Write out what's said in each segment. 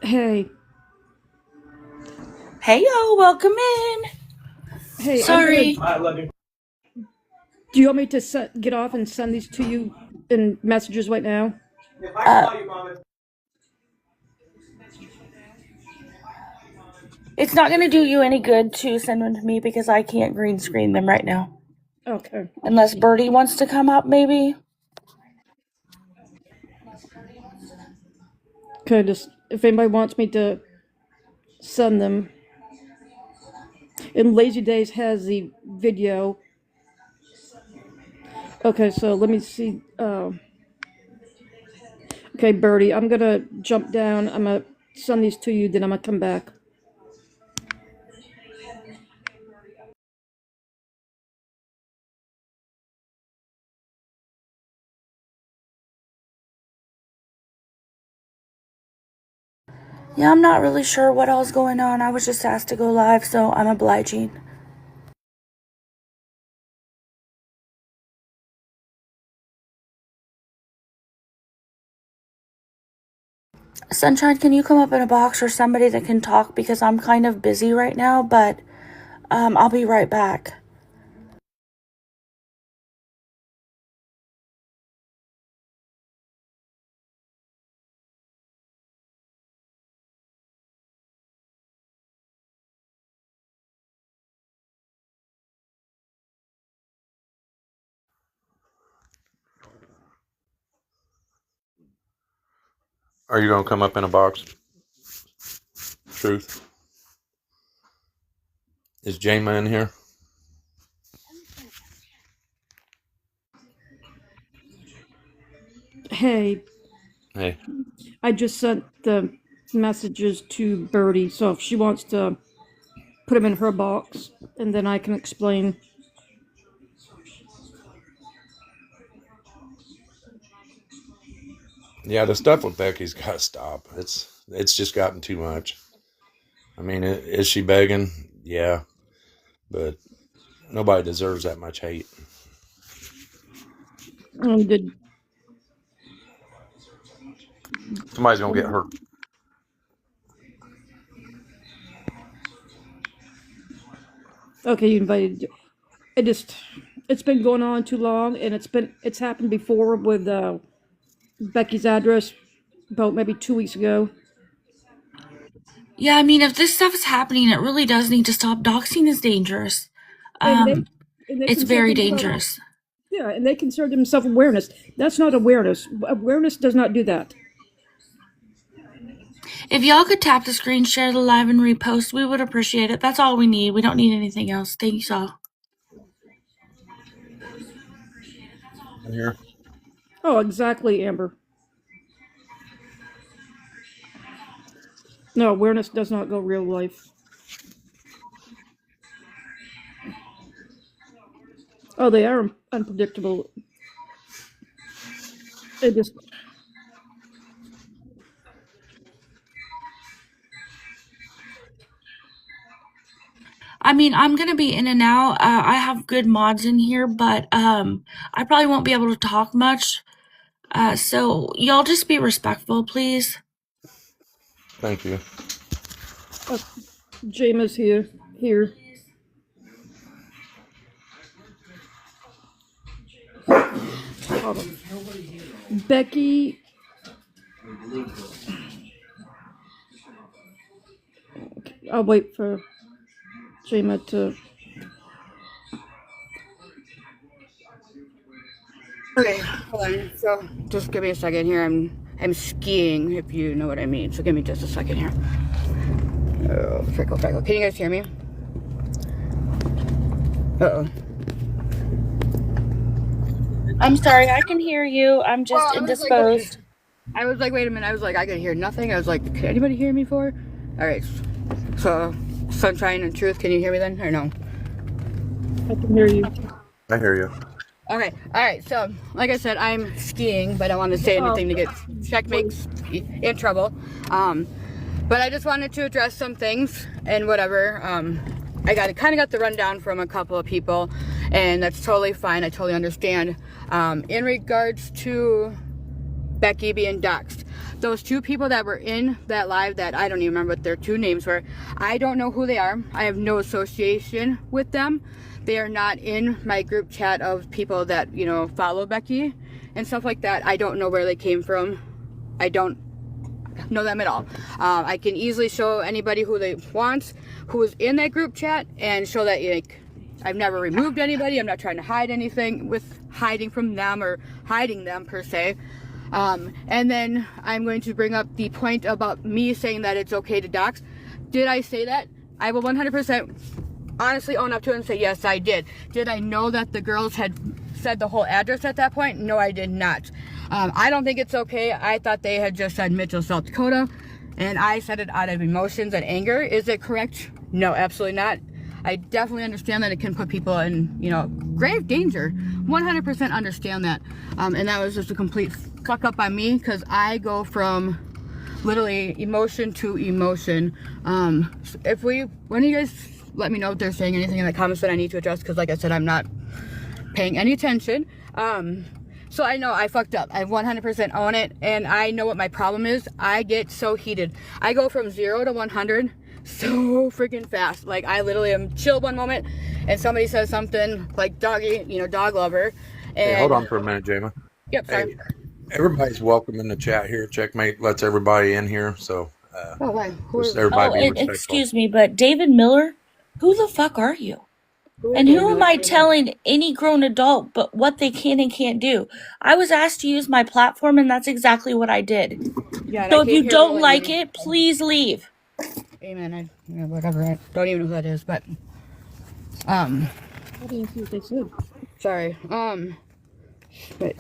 Hey, Hey y'all, welcome in. hey, I'm gonna. Sorry. Do you want me to get off and send these to you in messages right now? Uh, it's not gonna do you any good to send them to me because I can't green screen them right now. Okay. Unless Birdie wants to come up, maybe. Okay, just if anybody wants me to send them. And Lazy Days has the video. Okay, so let me see. Okay, Birdie, I'm gonna jump down. I'm gonna send these to you, then I'm gonna come back. Yeah, I'm not really sure what all's going on. I was just asked to go live, so I'm obliging. Sunshine, can you come up in a box or somebody that can talk because I'm kind of busy right now, but I'll be right back. Are you gonna come up in a box? Truth. Is Jama in here? Hey, Hey. I just sent the messages to Birdie, so if she wants to put them in her box, and then I can explain. Yeah, the stuff with Becky's got to stop. It's just gotten too much. I mean, is she begging? Yeah, but nobody deserves that much hate. Did Somebody's gonna get hurt. okay, you invited. It's been going on too long, and it's happened before with Becky's address about maybe 2 weeks ago. Yeah, I mean, if this stuff is happening, it really does need to stop. Doxing is dangerous. And they Um, and they it's consider very themselves, dangerous. yeah, and they consider themselves awareness. That's not awareness. Awareness does not do that. If y'all could tap the screen, share the live, and repost, we would appreciate it. That's all we need. We don't need anything else. Thanks, y'all. In here. Oh, exactly, Amber. No, awareness does not go real life. Oh, they are unpredictable. It just I mean, I'm gonna be in and out. I have good mods in here, but I probably won't be able to talk much. So y'all just be respectful, please. Thank you. Jama's here. Hold on. Becky. I'll wait for Jama to. Okay, hold on. So just give me a second here. I'm skiing, if you know what I mean. So give me just a second here. Oh, trickle, trickle. Can you guys hear me? Uh-oh. I'm sorry, I can hear you. I'm just Well, indisposed. I was like, wait a minute. I was like, I could hear nothing. I was like, can anybody hear me for? All right. So, Sunshine and Truth, can you hear me then, or no? I can hear you. I hear you. Okay. All right. So, like I said, I'm skiing, but I don't want to say anything to get checkmates in trouble. But I just wanted to address some things and whatever. I kind of got the rundown from a couple of people, and that's totally fine. I totally understand. In regards to Becky being doxxed, those two people that were in that live that I don't even remember what their two names were. I don't know who they are. I have no association with them. They are not in my group chat of people that, you know, follow Becky and stuff like that. I don't know where they came from. I don't know them at all. I can easily show anybody who they want, who is in that group chat, and show that, like, I've never removed anybody. I'm not trying to hide anything with hiding from them or hiding them per se. And then I'm going to bring up the point about me saying that it's okay to dox. Did I say that? I will 100% honestly own up to it and say, yes, I did. Did I know that the girls had said the whole address at that point? No, I did not. I don't think it's okay. I thought they had just said Mitchell, South Dakota, and I said it out of emotions and anger. Is it correct? No, absolutely not. I definitely understand that it can put people in, you know, grave danger. 100% understand that. And that was just a complete fuck up on me, because I go from literally emotion to emotion. When you guys let me know if they're saying anything in the comments that I need to address, because like I said, I'm not paying any attention. So I know I fucked up. I 100% own it, and I know what my problem is. I get so heated. I go from 0 to 100 so freaking fast. Like, I literally am chill one moment, and somebody says something like doggy, you know, dog lover. And Hey, hold on for a minute, Jama. Yep, sorry. Hey, everybody's welcome in the chat here. Checkmate lets everybody in here, so Oh, why? Who just are, Oh, everybody be and respectful. excuse me, but David Miller, who the fuck are you? who And is who am David I Miller? telling any grown adult but what they can and can't do? I was asked to use my platform, and that's exactly what I did. Yeah, and So I if came you here don't like willingly. it, please leave. Amen. Whatever. I don't even know who that is, but um, I didn't see what they said. sorry. But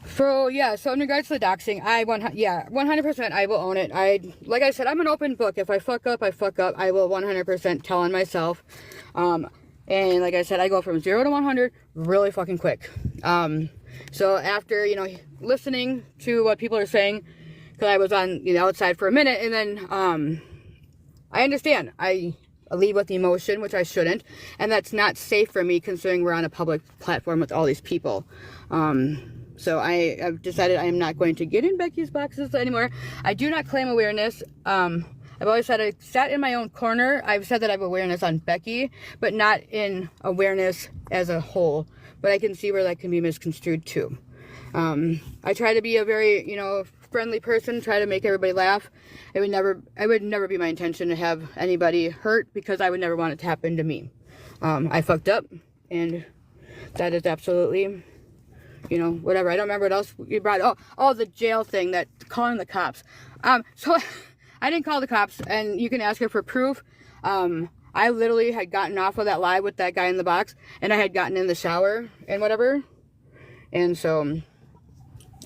so yeah, so in regards to the doxing, 100% I will own it. Like I said, I'm an open book. If I fuck up, I fuck up. I will 100% tell on myself. And like I said, I go from 0 to 100 really fucking quick. So after, you know, listening to what people are saying, because I was on, you know, outside for a minute, and then I understand. I lead with emotion, which I shouldn't, and that's not safe for me considering we're on a public platform with all these people. So I've decided I am not going to get in Becky's boxes anymore. I do not claim awareness. I've always said I sat in my own corner. I've said that I have awareness on Becky, but not in awareness as a whole. But I can see where that can be misconstrued too. I try to be a very, you know, friendly person, try to make everybody laugh. It would never be my intention to have anybody hurt, because I would never want it to happen to me. I fucked up, and that is absolutely, you know, whatever. I don't remember what else you brought. Oh, the jail thing, that calling the cops. So I didn't call the cops, and you can ask her for proof. I literally had gotten off of that live with that guy in the box, and I had gotten in the shower and whatever. And so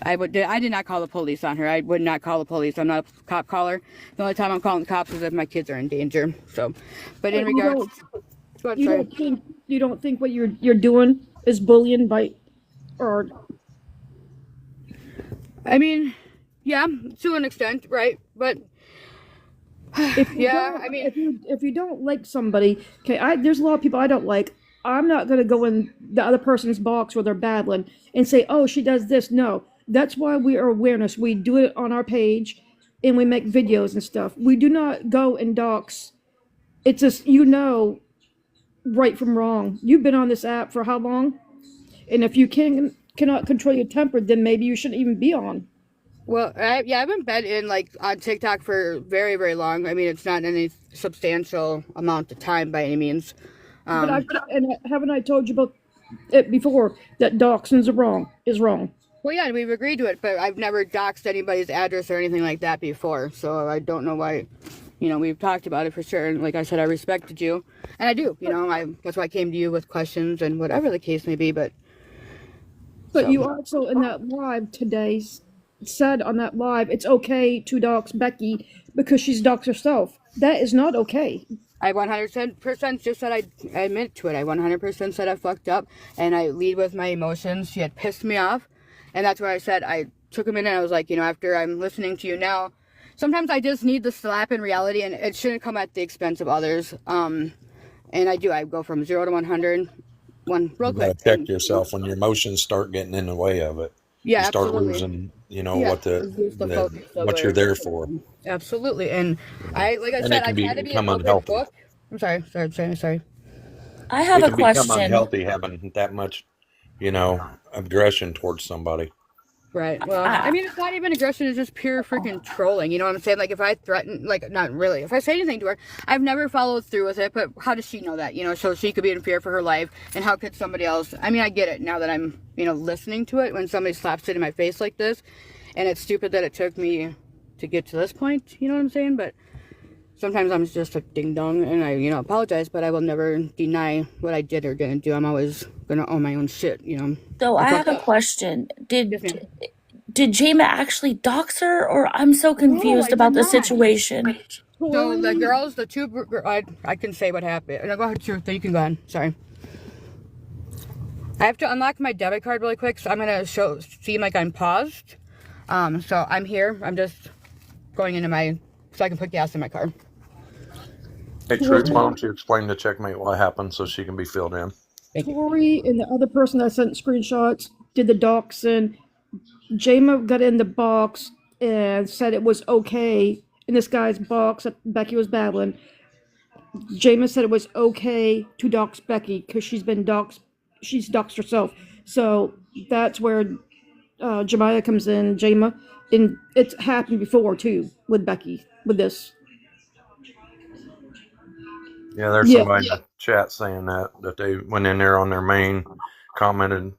I did not call the police on her. I would not call the police. I'm not a cop caller. The only time I'm calling the cops is if my kids are in danger. So, but in But you regards, don't, go ahead, you sorry. don't think what you're doing is bullying by, or I mean, yeah, to an extent, right? But if you yeah, don't, I mean, if you don't like somebody, okay, there's a lot of people I don't like. I'm not gonna go in the other person's box where they're battling and say, oh, she does this. No, that's why we are awareness. We do it on our page, and we make videos and stuff. We do not go and dox. It's just, you know, right from wrong. You've been on this app for how long? And if you cannot control your temper, then maybe you shouldn't even be on. well, I haven't been in like on TikTok for very, very long. I mean, it's not any substantial amount of time by any means. But haven't I told you about it before, that doxing is wrong. Well, yeah, we've agreed to it, but I've never doxed anybody's address or anything like that before, so I don't know why. You know, we've talked about it for sure, and like I said, I respected you, and I do. You know, that's why I came to you with questions and whatever the case may be. But so, you also in that live today said on that live it's okay to dox Becky because she's doxed herself. That is not okay. I 100% just said I admit to it. I 100% said I fucked up, and I lead with my emotions. She had pissed me off, and that's where I said I took a minute. I was like, you know, after I'm listening to you now, sometimes I just need the slap in reality, and it shouldn't come at the expense of others. And I do. I go from 0 to 100, real You gotta quick. check yourself when your emotions start getting in the way of it. Yeah, You start absolutely. losing you know, Yeah, what reduce the focus of what you're it. there for. Absolutely. And like I And said, it can I try to be an become open unhealthy. book. I'm sorry. I have It a can become question. unhealthy having that much, you know, aggression towards somebody. Right. Well, I Uh, mean, it's not even aggression. It's just pure freaking trolling. You know what I'm saying? Like, if I threaten, like, not really. If I say anything to her, I've never followed through with it. But how does she know that? You know, so she could be in fear for her life. And how could somebody else? I mean, I get it now that I'm, you know, listening to it when somebody slaps it in my face like this. And it's stupid that it took me to get to this point. You know what I'm saying? But sometimes I'm just a ding dong and I, you know, apologize. But I will never deny what I did or didn't do. I'm always going to own my own shit, you know. so I I have fucked a up. question. Yes, ma'am. Did Jama actually dox her, or I'm so No, confused I about did the not. situation? So the girls, the two, I can say what happened. No, go ahead, Truth. You can go ahead. Sorry. I have to unlock my debit card really quick, so I'm gonna seem like I'm paused. So I'm here. I'm just going into so I can put gas in my car. Hey, Truth, why don't you explain to Checkmate what happened so she can be filled in? Thank you. Tori and the other person that sent screenshots did the doxing. Jama got in the box and said it was okay in this guy's box that Becky was battling. Jama said it was okay to dox Becky because she's been doxed. She's doxed herself. So that's where Jemiah comes in. Jama, and it's happened before too with Becky with this. Yeah, there's Yeah. somebody in the chat saying that they went in there on their main, commented,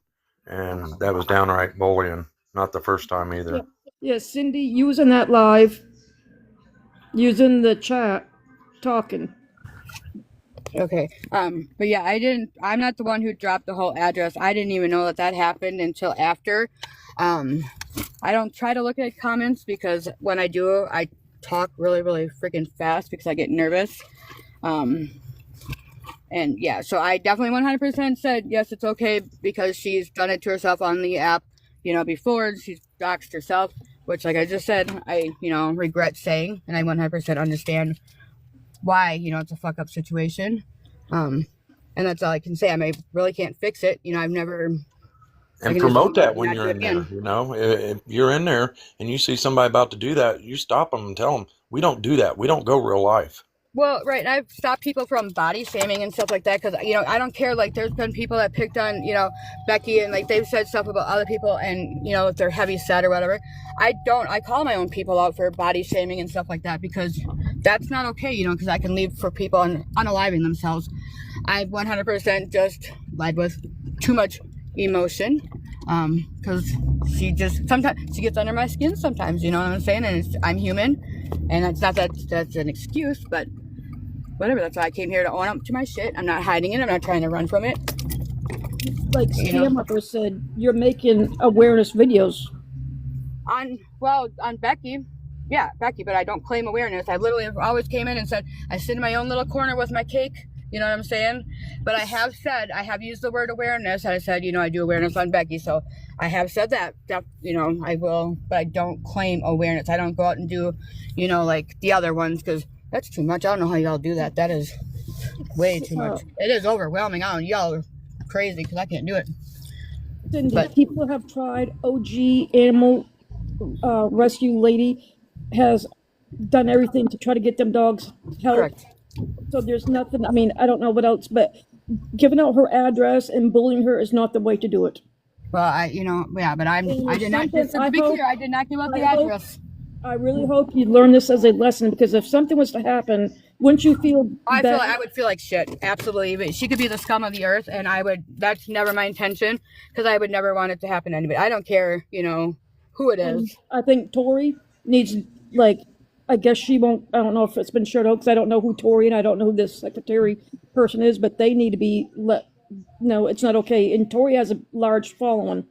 and that was downright bullying. Not the first time either. Yeah, Cindy using that live, using the chat, talking. Okay. But yeah, I'm not the one who dropped the whole address. I didn't even know that happened until after. I don't try to look at comments because when I do, I talk really, really freaking fast because I get nervous. And yeah, so I definitely 100% said, yes, it's okay because she's done it to herself on the app, you know, before. She's doxed herself, which, like I just said, I, you know, regret saying, and I 100% understand why, you know, it's a fuck up situation. And that's all I can say. I really can't fix it. You know, I've never. And promote that when you're in there. You know, if you're in there and you see somebody about to do that, you stop them and tell them, we don't do that. We don't go real life. Well, right. I've stopped people from body shaming and stuff like that because, you know, I don't care. Like, there's been people that picked on, you know, Becky and, like, they've said stuff about other people and, you know, if they're heavy set or whatever. I call my own people out for body shaming and stuff like that because that's not okay, you know, because I can leave for people unaliving themselves. I 100% just lied with too much emotion because sometimes she gets under my skin sometimes, you know what I'm saying? And I'm human, and it's not that's an excuse, but whatever. That's why I came here to own up to my shit. I'm not hiding it. I'm not trying to run from it. Like Scammer said, you're making awareness videos. On Becky. Yeah, Becky, but I don't claim awareness. I literally always came in and said, I sit in my own little corner with my cake. You know what I'm saying? But I have used the word awareness. I said, you know, I do awareness on Becky. So I have said that, you know, I will, but I don't claim awareness. I don't go out and do, you know, like the other ones because that's too much. I don't know how y'all do that. That is way too much. It is overwhelming. Y'all are crazy because I can't do it. Cindy, but people have tried. OG Animal Rescue Lady has done everything to try to get them dogs help. Correct. So there's nothing, I mean, I don't know what else, but giving out her address and bullying her is not the way to do it. Well, I did not give out the address. I really hope you learn this as a lesson because if something was to happen, wouldn't you feel bad? I would feel like shit. Absolutely. But she could be the scum of the earth and that's never my intention because I would never want it to happen to anybody. I don't care, you know, who it is. I think Tori needs, like, I guess she won't, I don't know if it's been shared out because I don't know who Tori and I don't know who this secretary person is, but they need to be no, it's not okay. And Tori has a large following.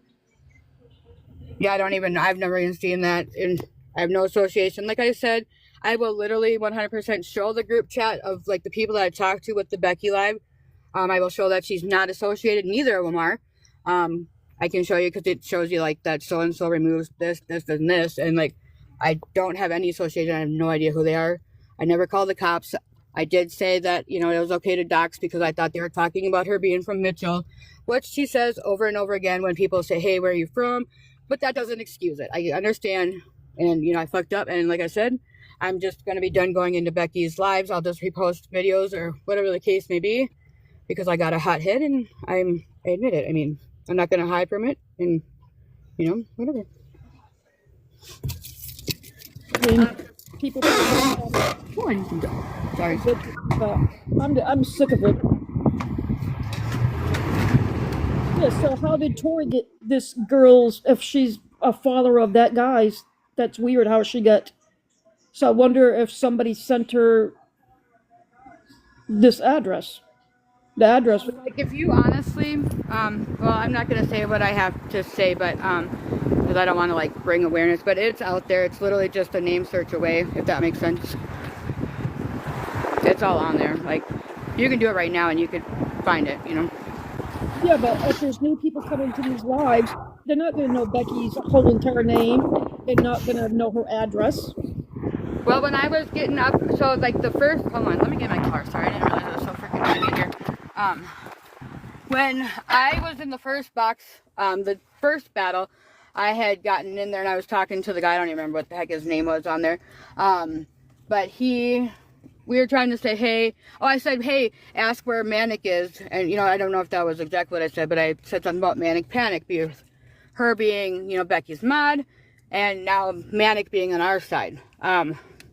Yeah, I've never even seen that. And I have no association. Like I said, I will literally 100% show the group chat of like the people that I talked to with the Becky Live. I will show that she's not associated. Neither of them are. I can show you because it shows you like that so-and-so removes this, and this. And like, I don't have any association. I have no idea who they are. I never called the cops. I did say that, you know, it was okay to dox because I thought they were talking about her being from Mitchell, which she says over and over again when people say, hey, where are you from? but that doesn't excuse it. I understand, and you know, I fucked up, and like I said, I'm just gonna be done going into Becky's lives. I'll just repost videos or whatever the case may be, because I got a hot head, and I admit it. I mean, I'm not gonna hide from it, and you know, whatever. I mean, people. Oh, you can go. Sorry. I'm sick of it. Yeah. So how did Tori get this girl's? If she's a father of that guy's, that's weird. How she got. So I wonder if somebody sent her this address. The address. Like, if you honestly, well, I'm not gonna say what I have to say, but because I don't want to like bring awareness, but it's out there. It's literally just a name search away, if that makes sense. It's all on there. Like, you can do it right now, and you could find it. You know. Yeah, but if there's new people coming to these lives, they're not going to know Becky's whole entire name. They're not going to know her address. Well, when I was getting up, so like the first, hold on, let me get my car. Sorry, I didn't realize it was so freaking windy in here. When I was in the first box, the first battle, I had gotten in there and I was talking to the guy. I don't even remember what the heck his name was on there. But we were trying to say, hey, I said, hey, ask where Manic is. And, you know, I don't know if that was exactly what I said, but I said something about Manic Panic, because her being, you know, Becky's mod, and now Manic being on our side.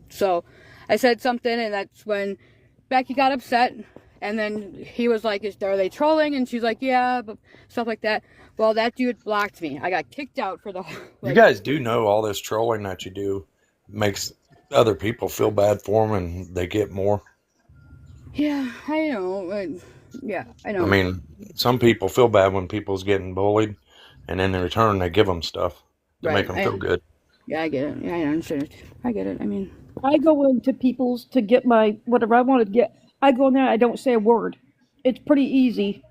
So I said something, and that's when Becky got upset. And then he was like, are they trolling? And she's like, yeah, but stuff like that. Well, that dude blocked me. I got kicked out for the whole... You guys do know all this trolling that you do makes other people feel bad for them, and they get more. Yeah, I know. Yeah, I know. I mean, some people feel bad when people's getting bullied, and then in return they give them stuff to make them feel good. Yeah, I get it. Yeah, I understand it. I get it. I mean, I go into people's to get my whatever I want to get. I go in there, I don't say a word. It's pretty easy.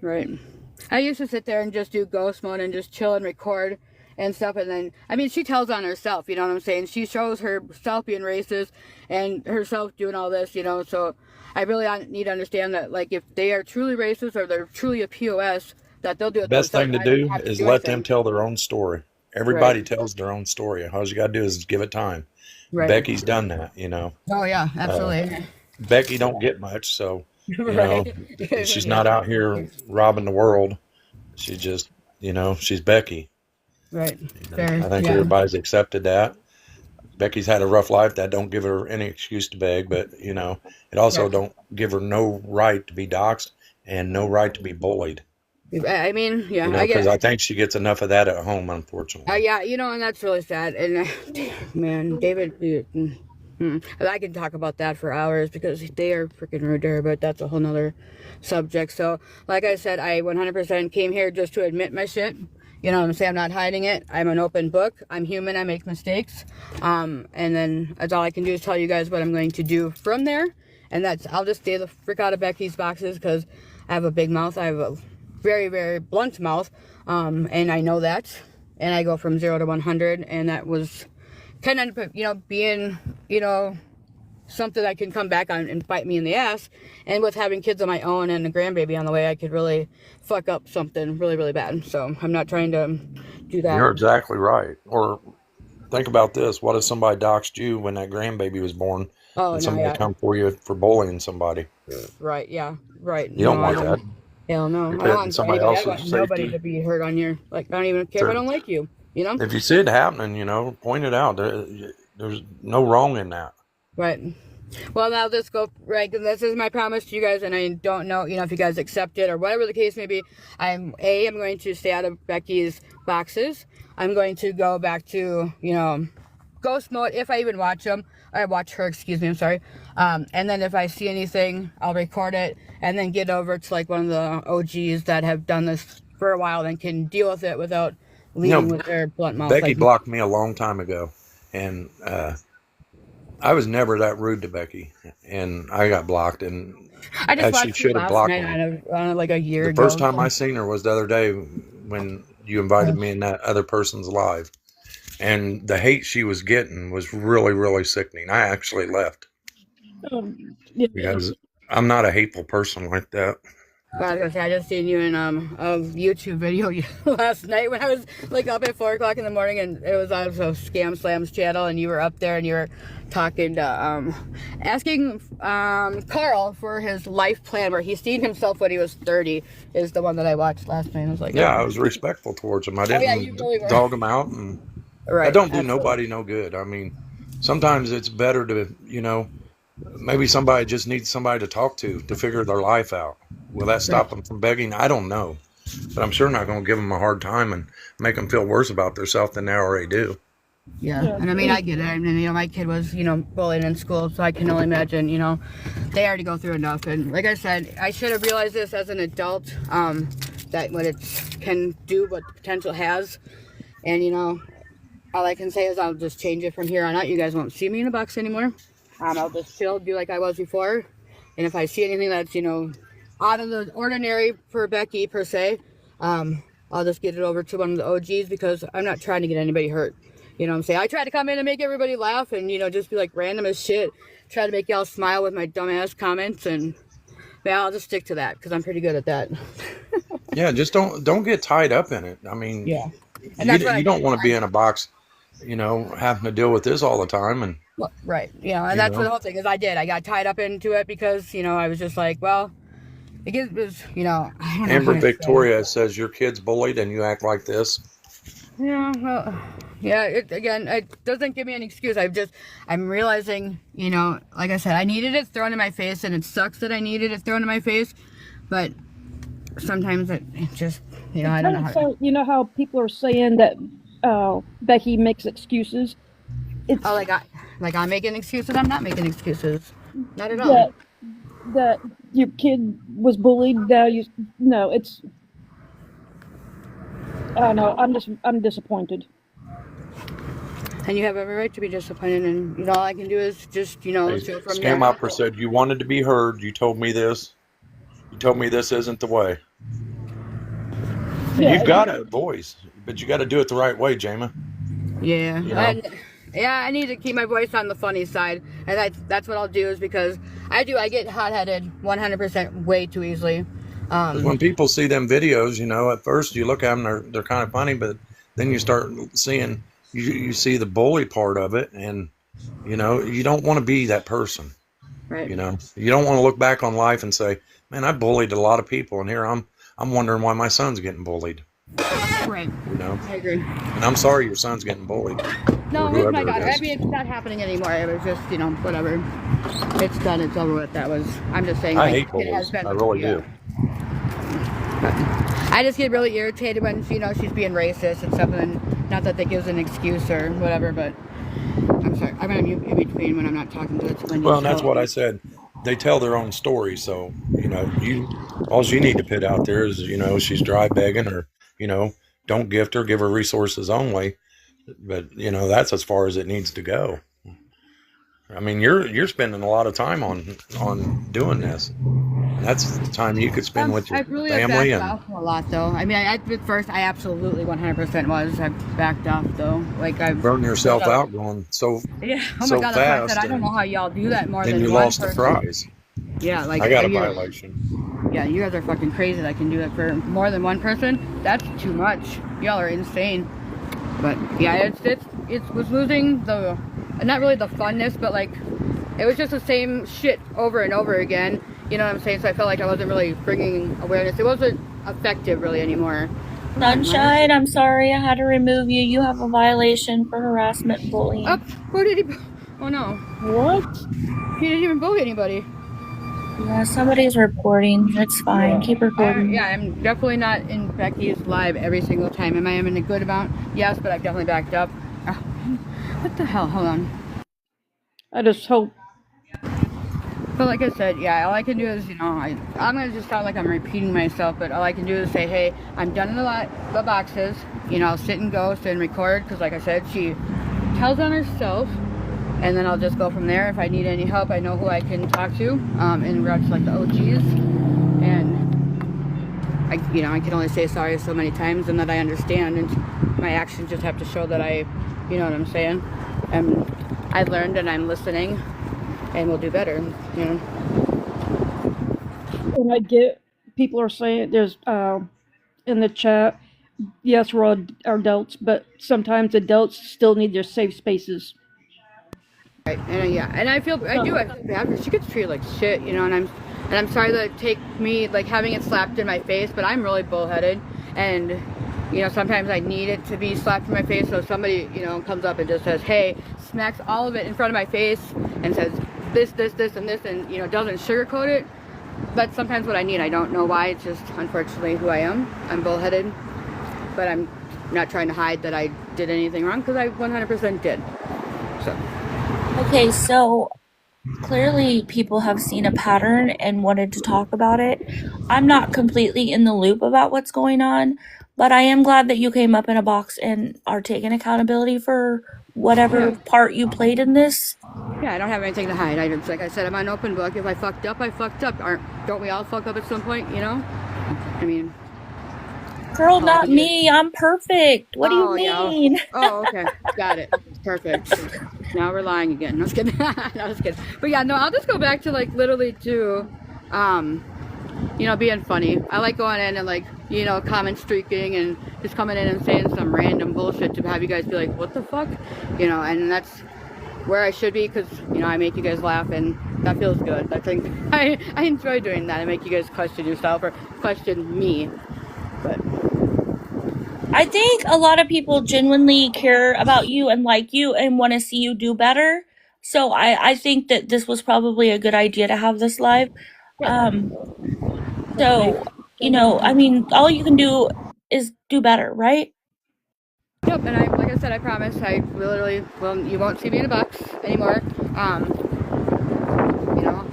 right. I used to sit there and just do ghost mode and just chill and record and stuff. And then, I mean, she tells on herself, you know what I'm saying? She shows herself being racist and herself doing all this, you know. So I really need to understand that, like, if they are truly racist or they're truly a POS, that they'll do it. Best thing to themselves. I don't do have to is do let anything. them tell their own story. Everybody Right. tells their own story. All you got to do is give it time. Right. Becky's done that, you know. Oh, yeah, absolutely. Becky don't get much, so you Right. know, she's not out here robbing the world. She's just, you know, she's Becky. Right. You know, Fair. I think Yeah. everybody's accepted that. Becky's had a rough life. That don't give her any excuse to beg, but you know, it also Right. don't give her no right to be doxxed and no right to be bullied. I mean, yeah, You know, I get because it. I think she gets enough of that at home, unfortunately. Yeah, you know, and that's really sad. And man, David, I can talk about that for hours because they are freaking rude there, but that's a whole nother subject. So, like I said, I 100% came here just to admit my shit. You know what I'm saying? I'm not hiding it. I'm an open book. I'm human. I make mistakes. And then that's all I can do is tell you guys what I'm going to do from there. And I'll just stay the frick out of Becky's boxes because I have a big mouth. I have a very, very blunt mouth. And I know that. And I go from 0 to 100. And that was kind of, you know, being, you know, something that can come back on and bite me in the ass. And with having kids of my own and a grandbaby on the way, I could really fuck up something really, really bad. So I'm not trying to do that. You're exactly right. Or think about this. What if somebody doxed you when that grandbaby was born Oh, and no, somebody yeah. come for you for bullying somebody? Right, yeah, right. You don't No, I want that. Hell no. You're I putting want somebody anybody. I else's want nobody safety. to be hurt on your, like, I don't even care if I Sure. don't like you, you know? If you see it happening, you know, point it out. There's no wrong in that. Right. Well, now let's go, right, this is my promise to you guys, and I don't know, you know, if you guys accept it or whatever the case may be. I'm going to stay out of Becky's boxes. I'm going to go back to, you know, ghost mode if I even watch them. I watch her, excuse me, I'm sorry. And then if I see anything, I'll record it and then get over to like one of the OGs that have done this for a while and can deal with it without You leading know, with their blunt mouth. Becky Like, blocked me a long time ago, and I was never that rude to Becky, and I got blocked. And I just as she watched should it have last blocked night me. on like a year The ago. first time I seen her was the other day when you invited me in that other person's live, and the hate she was getting was really, really sickening. I actually left Yeah, because I'm not a hateful person like that. Well, I was gonna say, I just seen you in a YouTube video last night when I was like up at 4 o'clock in the morning, and it was on a Scam Slams channel, and you were up there and you were talking to asking Carl for his life plan where he's seen himself when he was 30 is the one that I watched last night. I was like, Yeah, I was respectful towards him. I oh yeah, you didn't really were. dog him out, and Right. that don't do Absolutely. nobody no good. I mean, sometimes it's better to, maybe somebody just needs somebody to talk to figure their life out. Will that stop them from begging? I don't know. But I'm sure not going to give them a hard time and make them feel worse about themselves than they already do. Yeah, Yeah. and I mean, I get it. I mean, my kid was, bullied in school, so I can only imagine, they already go through enough. And like I said, I should have realized this as an adult, that what it can do, what the potential has. And, all I can say is I'll just change it from here on out. You guys won't see me in a box anymore. I'll just chill, be like I was before. And if I see anything that's, out of the ordinary for Becky, per se, I'll just get it over to one of the OGs because I'm not trying to get anybody hurt. You know what I'm saying? I try to come in and make everybody laugh and, just be like random as shit. Try to make y'all smile with my dumbass comments, and I'll just stick to that because I'm pretty good at that. Yeah, just don't get tied up in it. I mean, Yeah. And that's what you don't want to be in a box, having to deal with this all the time. And Well, right. And that's what the whole thing is. I got tied up into it because, I was just like, well, it was, I don't know Amber how to say it. Victoria says your kid's bullied and you act like this. Yeah, well, yeah, it doesn't give me an excuse. I'm realizing, like I said, I needed it thrown in my face, and it sucks that I needed it thrown in my face, but sometimes it just, I don't know how. So, you know how people are saying that Becky makes excuses? It's Oh, like I'm making excuses? I'm not making excuses. Not at all. that your kid was bullied. Now it's. I don't know. I'm disappointed. And you have every right to be disappointed, and all I can do is just, chill from there. Scam Opera said you wanted to be heard. You told me this. You told me this isn't the way. Yeah, You've got a voice, but you got to do it the right way, Jama. Yeah. You know? And, I need to keep my voice on the funny side, and that's what I'll do is because I get hot-headed 100% way too easily. 'Cause when people see them videos, at first you look at them, they're kind of funny, but then you start seeing, you see the bully part of it, and, you don't want to be that person. Right. You don't want to look back on life and say, man, I bullied a lot of people, and here I'm wondering why my son's getting bullied. Right. I agree. And I'm sorry your son's getting bullied. No, Or it's whoever my it daughter. is. I mean, it's not happening anymore. It was just, whatever. It's done. It's over with. I'm just saying. I like, hate it has bullies. been. I really do. I just get really irritated when, she's being racist and stuff, and not that gives an excuse or whatever, but I'm sorry. I'm going to mute in between when I'm not talking to it. Well, and that's what I said. They tell their own story, so all you need to put out there is she's dry begging, or don't gift her, give her resources only. But that's as far as it needs to go. I mean, you're spending a lot of time on doing this. That's the time you could spend with your I've really family. backed And off a lot, though. I mean, at first, I absolutely 100% was. I've backed off, though. Like, I've burn yourself out going so Yeah. Oh so my God, that's why I fast, said I don't know how y'all do that more then than you one lost the person. prize. Yeah, like I got a you- violation. Yeah, you guys are fucking crazy that can do it for more than one person. That's too much. Y'all are insane. But yeah, it was losing the, not really the funness, but like it was just the same shit over and over again. You know what I'm saying? So I felt like I wasn't really bringing awareness. It wasn't effective really anymore. Sunshine, I'm sorry I had to remove you. You have a violation for harassment and bullying. Oh, who did he? Oh no, What? he didn't even bully anybody. Yeah, somebody's reporting. It's fine. Keep recording. Yeah, I'm definitely not in Becky's live every single time. Am I in a good amount? Yes, but I've definitely backed up. Oh, what the hell? Hold on. I just hope. But like I said, yeah, all I can do is, I'm going to just sound like I'm repeating myself, but all I can do is say, hey, I'm done in the boxes. I'll sit and go, sit and record, because like I said, she tells on herself, and then I'll just go from there. If I need any help, I know who I can talk to in regards to like the OGs. And I can only say sorry so many times, and that I understand, and my actions just have to show that you know what I'm saying. And I learned, and I'm listening, and we'll do better. And I get people are saying there's in the chat. Yes, we're all are adults, but sometimes adults still need their safe spaces. Right, and yeah, and I feel bad for her. She gets treated like shit, you know, and I'm sorry that it take me like having it slapped in my face, but I'm really bullheaded, and you know, sometimes I need it to be slapped in my face, so somebody, you know, comes up and just says, hey, smacks all of it in front of my face and says this, and this, and you know, doesn't sugarcoat it. But sometimes what I need, I don't know why, it's just unfortunately who I am. I'm bullheaded, but I'm not trying to hide that I did anything wrong, because I 100% did. So. Okay, so clearly people have seen a pattern and wanted to talk about it. I'm not completely in the loop about what's going on, but I am glad that you came up in a box and are taking accountability for whatever part you played in this. Yeah, I don't have anything to hide. Like I said, I'm an open book. If I fucked up, I fucked up. Don't we all fuck up at some point, you know? I mean... Girl, not me. I'm perfect. What do you mean? Yeah. Oh, okay. Got it. Perfect. Now we're lying again. No, I was kidding. No, I was kidding. But yeah, no, I'll just go back to like literally to, you know, being funny. I like going in and like, you know, comment streaking and just coming in and saying some random bullshit to have you guys be like, what the fuck? You know, and that's where I should be, because, you know, I make you guys laugh and that feels good. I think I enjoy doing that. I make you guys question yourself or question me. But I think a lot of people genuinely care about you and like you and want to see you do better. So I think that this was probably a good idea to have this live. So, you know, I mean, all you can do is do better, right? Yep, and like I said, I promise, I literally, well, you won't see me in a box anymore. You know,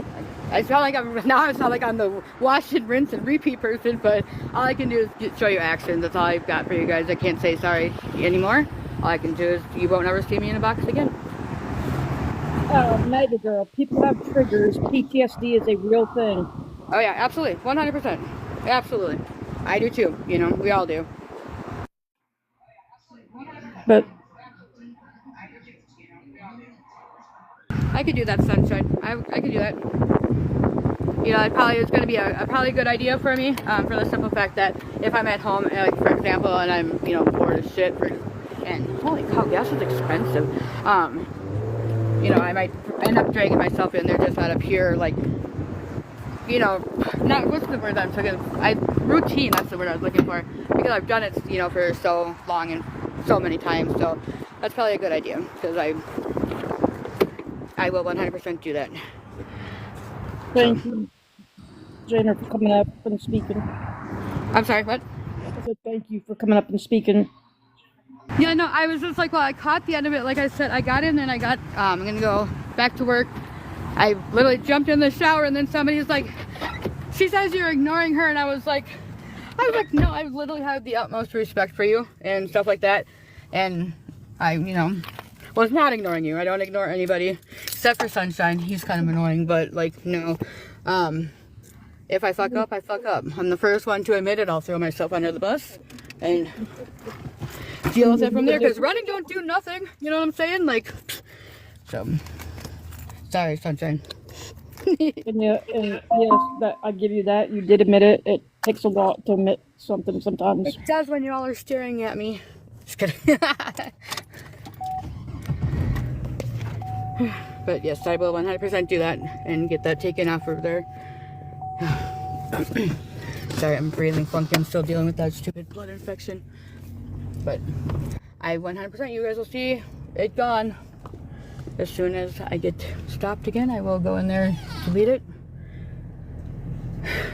I feel like I sound like I'm the wash and rinse and repeat person, but all I can do is just show you actions. That's all I've got for you guys. I can't say sorry anymore. All I can do is, you won't ever see me in a box again. Neither girl. People have triggers. PTSD is a real thing. Oh yeah, absolutely, 100%. Absolutely. I do too, you know, we all do. But I could do that, Sunshine. I could do that. You know, it probably is going to be probably a good idea for me, for the simple fact that if I'm at home, like for example, and I'm, you know, bored as shit, and holy cow, gas is expensive. You know, I might end up dragging myself in there just out of pure, like, you know, not, what's the word I'm looking for? Routine, that's the word I was looking for. Because I've done it, you know, for so long and so many times, so that's probably a good idea, because I will 100% do that. thank you, Jenner, for coming up and speaking. I'm sorry, what? I said thank you for coming up and speaking. Yeah, no, I was just like, well, I caught the end of it. Like I said, I got in and I got, I'm gonna go back to work. I literally jumped in the shower and then somebody's like, she says you're ignoring her, and I was like, no, I literally have the utmost respect for you and stuff like that. And I, you know, was not ignoring you. I don't ignore anybody except for Sunshine. He's kind of annoying, but like, no. If I fuck up, I fuck up. I'm the first one to admit it. I'll throw myself under the bus and deal with it from there, because running don't do nothing. You know what I'm saying? Like, so, sorry, Sunshine. And yes, that I give you that. You did admit it. It takes a lot to admit something sometimes. It does when you all are staring at me. Just kidding. But yes, I will 100% do that and get that taken off of there. Sorry, I'm breathing funky. I'm still dealing with that stupid blood infection. But I 100%, you guys will see it gone. As soon as I get stopped again, I will go in there, delete it,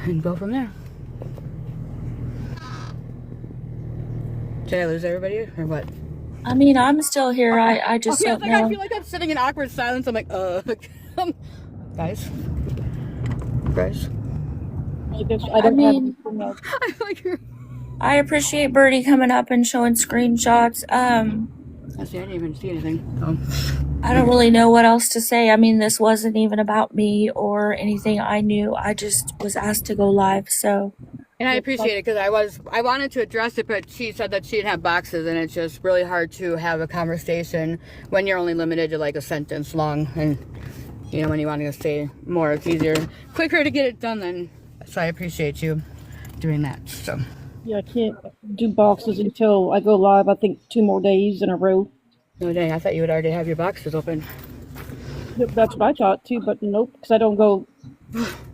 and go from there. Did I lose everybody or what? I mean, I'm still here. I just Okay, don't like, know. I feel like I'm sitting in awkward silence. I'm like, guys. I guess I don't have anything else. I'm like, I appreciate Birdie coming up and showing screenshots. I didn't even see anything. Oh. I don't really know what else to say. I mean, this wasn't even about me or anything I knew. I just was asked to go live, so. And I appreciate it, because I wanted to address it, but she said that she didn't have boxes, and it's just really hard to have a conversation when you're only limited to like a sentence long, and you know, when you want to say more, it's easier, quicker to get it done then. So I appreciate you. doing that. So Yeah, I can't do boxes until I go live. I think 2 more days in a row. no day. I thought you would already have your boxes open. Yep, that's what I thought too, but nope, because I don't go.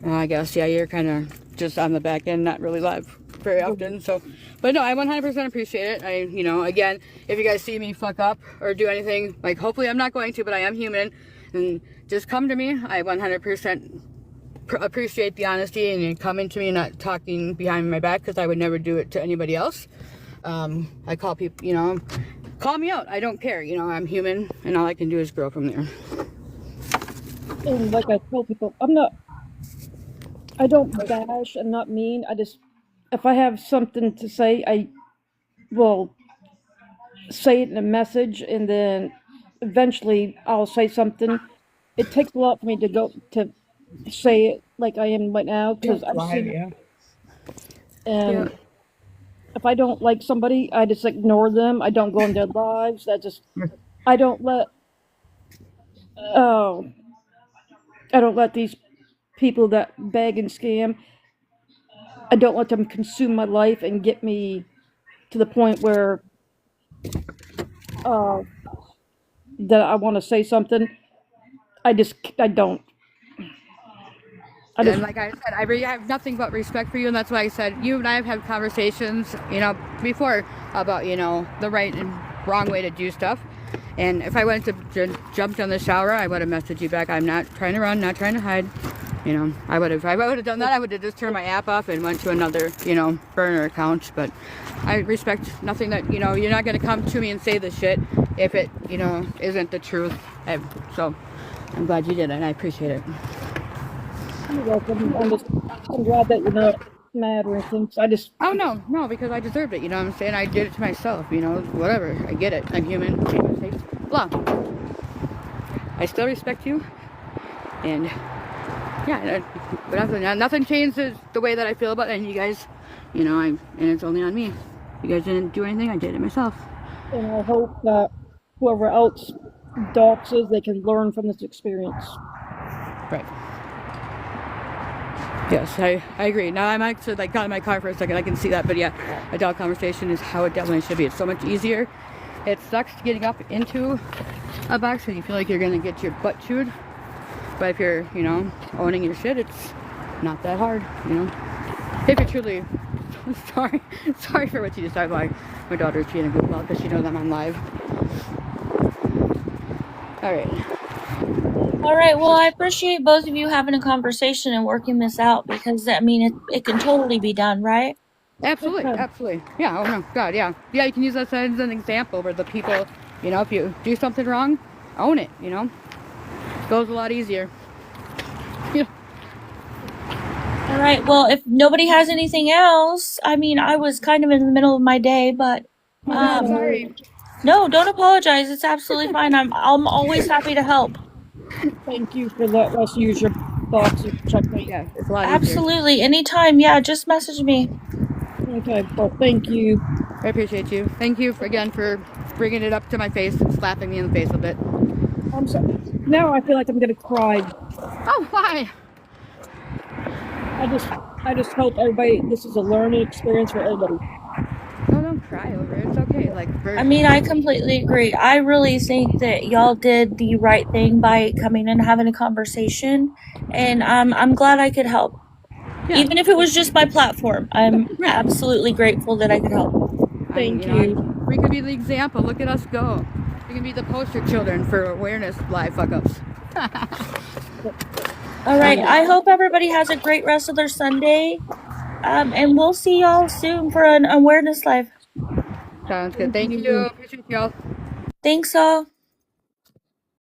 I guess, yeah, you're kind of just on the back end, not really live very often. So, but no, I 100% appreciate it. Again, if you guys see me fuck up or do anything, like hopefully I'm not going to, but I am human, and just come to me. I 100% appreciate the honesty and you coming to me, not talking behind my back, because I would never do it to anybody else. I call people, call me out. I don't care. I'm human, and all I can do is grow from there. And like I tell people, I don't bash. I'm not mean. If I have something to say, I will say it in a message, and then eventually I'll say something. It takes a lot for me to say it like I am right now, because I've seen it. And if I don't like somebody, I just ignore them. I don't go in their lives. I don't let these people that beg and scam, I don't let them consume my life and get me to the point where that I want to say something. I don't. And like I said, I really have nothing but respect for you, and that's why I said you and I have had conversations, before about, the right and wrong way to do stuff. And if I went to jumped on the shower, I would have messaged you back. I'm not trying to run, not trying to hide. If I would have done that, I would have just turned my app off and went to another, burner account. But I respect nothing that, you're not going to come to me and say the shit if it, isn't the truth. So I'm glad you did it, and I appreciate it. You're welcome. I'm glad that you're not mad or anything. Oh, no, because I deserved it, you know what I'm saying? I did it to myself, whatever. I get it. I'm human. Make mistakes. Blah. I still respect you. And, yeah, but nothing changes the way that I feel about any of you guys. And it's only on me. You guys didn't do anything. I did it myself. And I hope that whoever else doxes, they can learn from this experience. Right. Yes, I agree. Now I'm actually got in my car for a second. I can see that, but yeah, adult conversation is how it definitely should be. It's so much easier. It sucks getting up into a box and you feel like you're gonna get your butt chewed. But if you're, owning your shit, it's not that hard, If you're truly sorry for what you just talked about. My daughter's being a goofball because she knows I'm on live. All right. Well, I appreciate both of you having a conversation and working this out, because it can totally be done, right? Absolutely. Yeah, oh no, God, yeah. Yeah, you can use that as an example where the people, if you do something wrong, own it, It goes a lot easier. Yeah. All right. Well, if nobody has anything else, I was kind of in the middle of my day, but Sorry. no, don't apologize. It's absolutely fine. I'm always happy to help. Thank you for letting us use your box and checkmate. Yeah, it's a lot easier. Absolutely. Anytime. Yeah, just message me. Okay, well, thank you. I appreciate you. Thank you again for bringing it up to my face and slapping me in the face a bit. I'm sorry. Now I feel like I'm gonna cry. Oh, why? I just hope this is a learning experience for everybody. No, don't cry over it. It's okay. I completely agree. I really think that y'all did the right thing by coming and having a conversation, and I'm glad I could help. Yeah. Even if it was just my platform, I'm absolutely grateful that I could help. Thank you. We could be the example. Look at us go. We can be the poster children for awareness live fuck-ups. All right. I hope everybody has a great rest of their Sunday. And we'll see y'all soon for an awareness live. Sounds good. Thank you. Appreciate y'all. Thanks all.